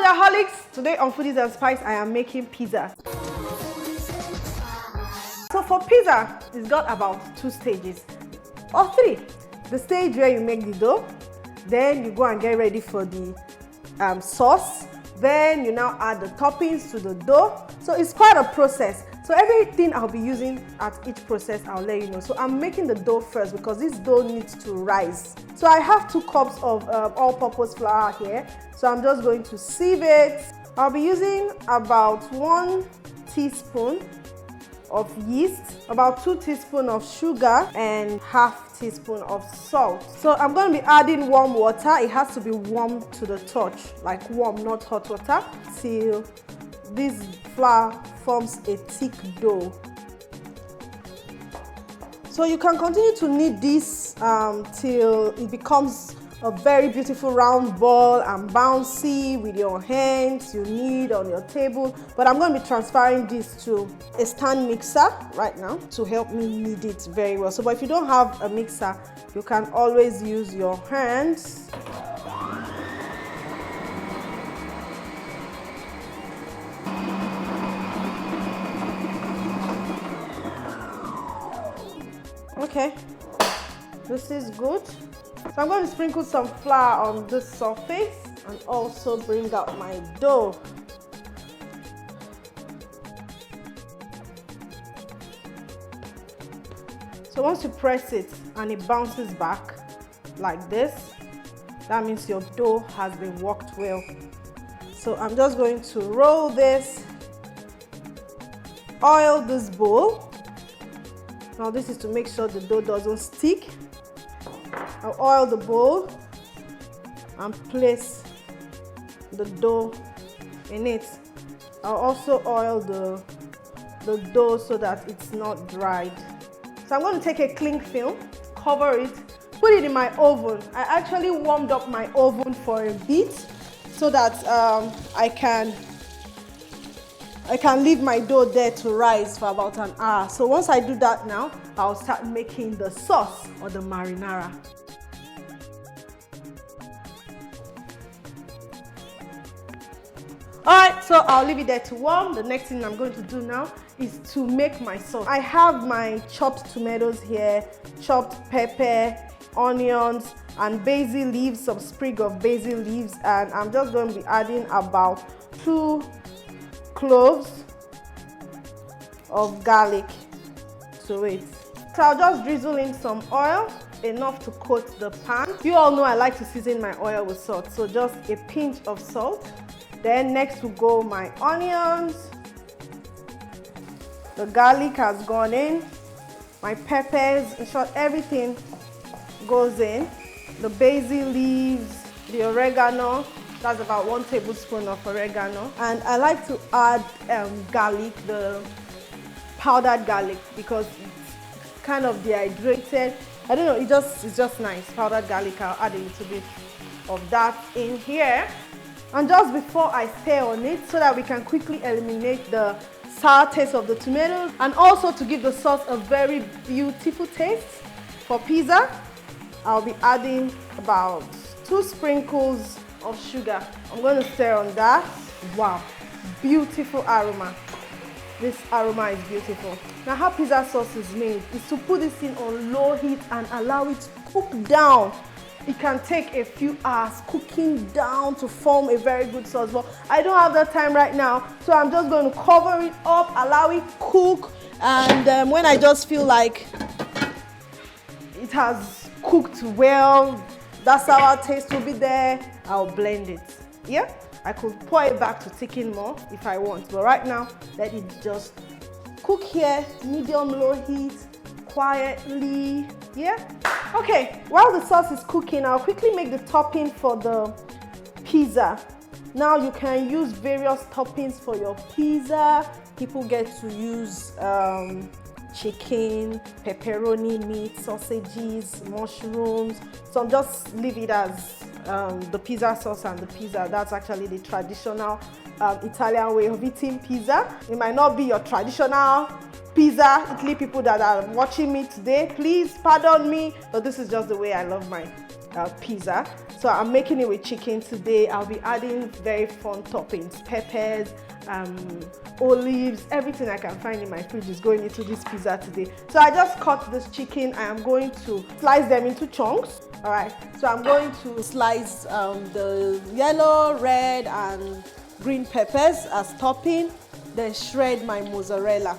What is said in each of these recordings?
Foodaholics! Today on Foodies and Spice, I am making pizza. So for pizza, it's got about 2 stages or 3. The stage where you make the dough, then you go and get ready for the sauce, then you now add the toppings to the dough. So it's quite a process. So everything I'll be using at each process, I'll let you know. So I'm making the dough first because this dough needs to rise. So I have 2 cups of all-purpose flour here. So I'm just going to sieve it. I'll be using about 1 teaspoon of yeast, about 2 teaspoons of sugar, and ½ teaspoon of salt. So I'm going to be adding warm water. It has to be warm to the touch, like warm, not hot water, till this flour forms a thick dough. So you can continue to knead this till it becomes a very beautiful round ball and bouncy with your hands. You knead on your table, but I'm going to be transferring this to a stand mixer right now to help me knead it very well. So, but if you don't have a mixer, you can always use your hands. Okay, this is good. So I'm going to sprinkle some flour on this surface and also bring out my dough. So once you press it and it bounces back like this, that means your dough has been worked well. So I'm just going to roll this, oil this bowl. Now this is to make sure the dough doesn't stick. I'll oil the bowl and place the dough in it. I'll also oil the dough so that it's not dried. So I'm going to take a cling film, cover it, put it in my oven. I actually warmed up my oven for a bit so that I can leave my dough there to rise for about an hour. So once I do that now, I'll start making the sauce or the marinara. Alright, so I'll leave it there to warm. The next thing I'm going to do now is to make my sauce. I have my chopped tomatoes here, chopped pepper, onions, and basil leaves, some sprig of basil leaves, and I'm just going to be adding about 2 cloves of garlic to it. So I'll just drizzle in some oil, enough to coat the pan. You all know I like to season my oil with salt, so just a pinch of salt. Then next will go my onions. The garlic has gone in. My peppers, in short, everything goes in. The basil leaves, the oregano. That's about 1 tablespoon of oregano. And I like to add garlic, the powdered garlic, because it's kind of dehydrated. I don't know, it's just nice. Powdered garlic, I'll add a little bit of that in here. And just before I stir on it, so that we can quickly eliminate the sour taste of the tomatoes, and also to give the sauce a very beautiful taste for pizza, I'll be adding about 2 sprinkles of sugar. I'm going to stir on that. Wow, beautiful aroma. This aroma is beautiful. Now how pizza sauce is made is to put this in on low heat and allow it to cook down. It can take a few hours cooking down to form a very good sauce, but I don't have that time right now, so I'm just going to cover it up, allow it cook, and when I just feel like it has cooked well, that sour taste will be there, I'll blend it. Yeah, I could pour it back to thicken more if I want, but right now let it just cook here, medium-low heat, quietly. Yeah. Okay, while the sauce is cooking, I'll quickly make the topping for the pizza. Now you can use various toppings for your pizza. People get to use chicken, pepperoni, meat, sausages, mushrooms. So just leave it as the pizza sauce and the pizza. That's actually the traditional Italian way of eating pizza. It might not be your traditional pizza Italy people that are watching me today, please pardon me, but this is just the way I love my pizza. So I'm making it with chicken today. I'll be adding very fun toppings, peppers, olives, everything I can find in my fridge is going into this pizza today. So I just cut this chicken. I am going to slice them into chunks. All right, so I'm going to slice the yellow, red, and green peppers as topping, then shred my mozzarella.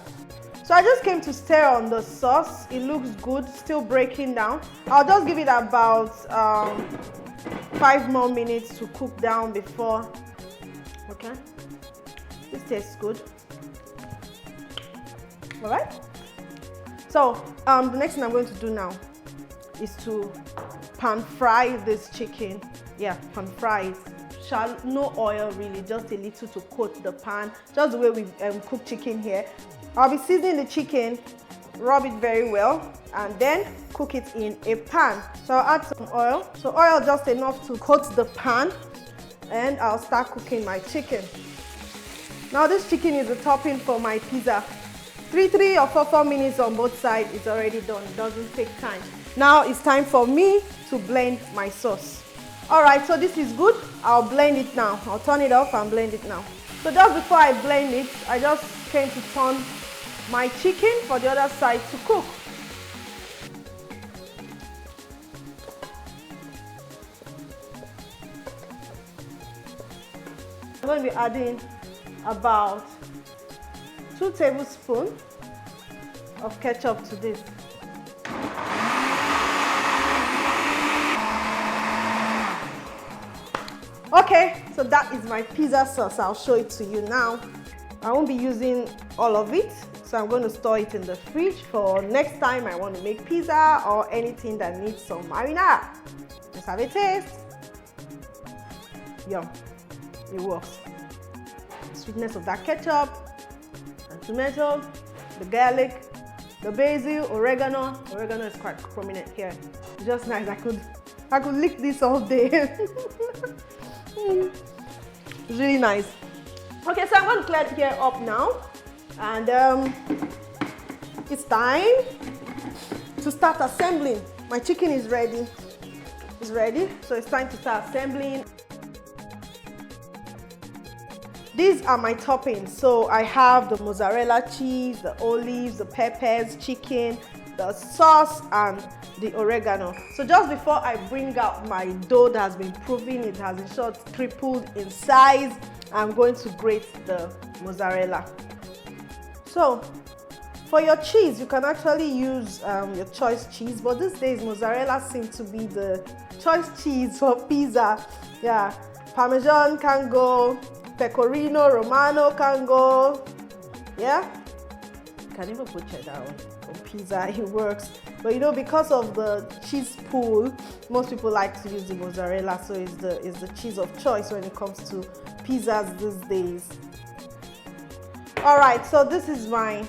So I just came to stir on the sauce. It looks good, still breaking down. I'll just give it about 5 more minutes to cook down before. Okay, this tastes good. All right, so the next thing I'm going to do now is to pan fry this chicken. Yeah, pan fry it. No oil really, just a little to coat the pan, just the way we cook chicken here. I'll be seasoning the chicken, rub it very well, and then cook it in a pan. So I'll add some oil. So oil just enough to coat the pan, and I'll start cooking my chicken. Now this chicken is a topping for my pizza. 3 or 4 minutes on both sides, it's already done. It doesn't take time. Now it's time for me to blend my sauce. All right, so this is good. I'll blend it now. I'll turn it off and blend it now. So just before I blend it, I just came to turn my chicken for the other side to cook. I'm going to be adding about 2 tablespoons of ketchup to this. Okay, so that is my pizza sauce. I'll show it to you now. I won't be using all of it, so I'm going to store it in the fridge for next time I want to make pizza or anything that needs some marinara. Let's have a taste. Yum, it works. The sweetness of that ketchup and tomato, the garlic, the basil, oregano. Oregano is quite prominent here. It's just nice. I could lick this all day. It's really nice. Okay, so I'm going to clear it here up now, and it's time to start assembling. My chicken is ready. It's ready, so it's time to start assembling. These are my toppings. So I have the mozzarella cheese, the olives, the peppers, chicken, the sauce, and the oregano. So just before I bring out my dough that has been proven, it has in short tripled in size, I'm going to grate the mozzarella. So for your cheese, you can actually use your choice cheese, but these days mozzarella seems to be the choice cheese for pizza. Yeah, Parmesan can go, Pecorino Romano can go. Yeah, you can even put cheddar on pizza, it works. But you know, because of the cheese pool, most people like to use the mozzarella, so it's the cheese of choice when it comes to pizzas these days. All right, so this is my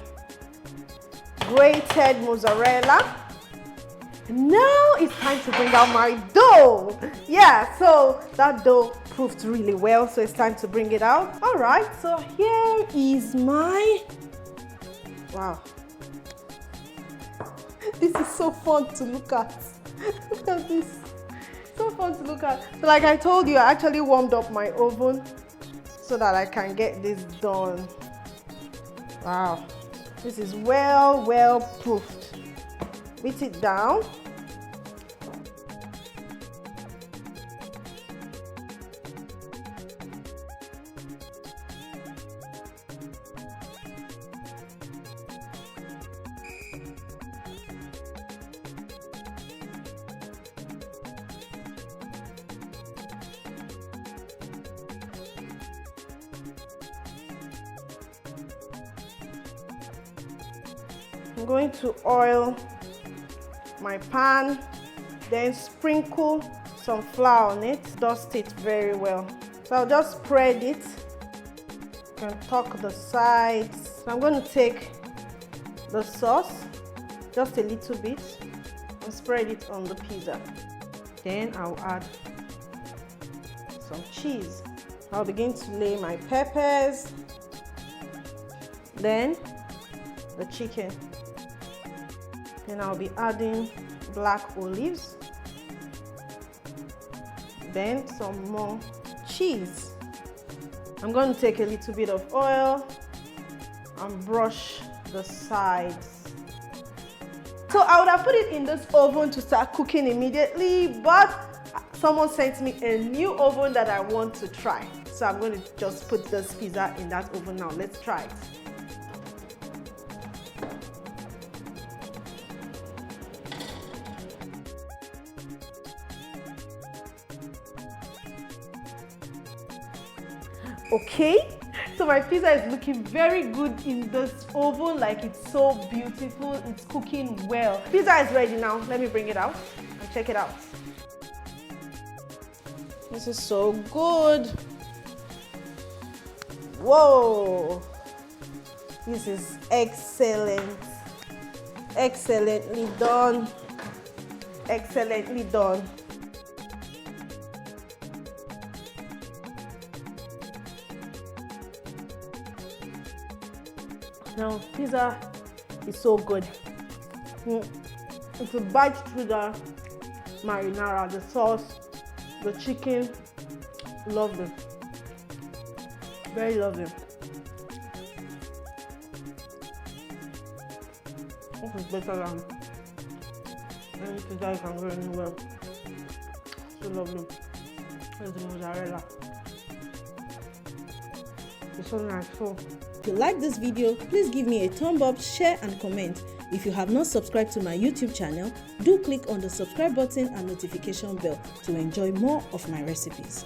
grated mozzarella. Now it's time to bring out my dough. Yeah, so that dough proved really well, so it's time to bring it out. All right, so here is my, wow. This is so fun to look at. Look at this. So fun to look at. So like I told you, I actually warmed up my oven so that I can get this done. Wow. This is well proofed. Beat it down. I'm going to oil my pan, then sprinkle some flour on it, dust it very well. So I'll just spread it. You can tuck the sides. So I'm going to take the sauce, just a little bit, and spread it on the pizza. Then I'll add some cheese. I'll begin to lay my peppers, then the chicken. Then I'll be adding black olives, then some more cheese. I'm going to take a little bit of oil and brush the sides. So I would have put it in this oven to start cooking immediately, but someone sent me a new oven that I want to try. So I'm going to just put this pizza in that oven now. Let's try it. Okay, so my pizza is looking very good in this oven. Like, it's so beautiful, it's cooking well. Pizza is ready now. Let me bring it out and check it out. This is so good. Whoa, this is excellent. Excellently done. Excellently done. Now, pizza is so good. If you bite through the marinara, the sauce, the chicken, lovely. Very lovely. This is better than any pizza you can go anywhere. So lovely. There's the mozzarella. It's so nice. So, if you like this video, please give me a thumb up, share and comment. If you have not subscribed to my YouTube channel, do click on the subscribe button and notification bell to enjoy more of my recipes.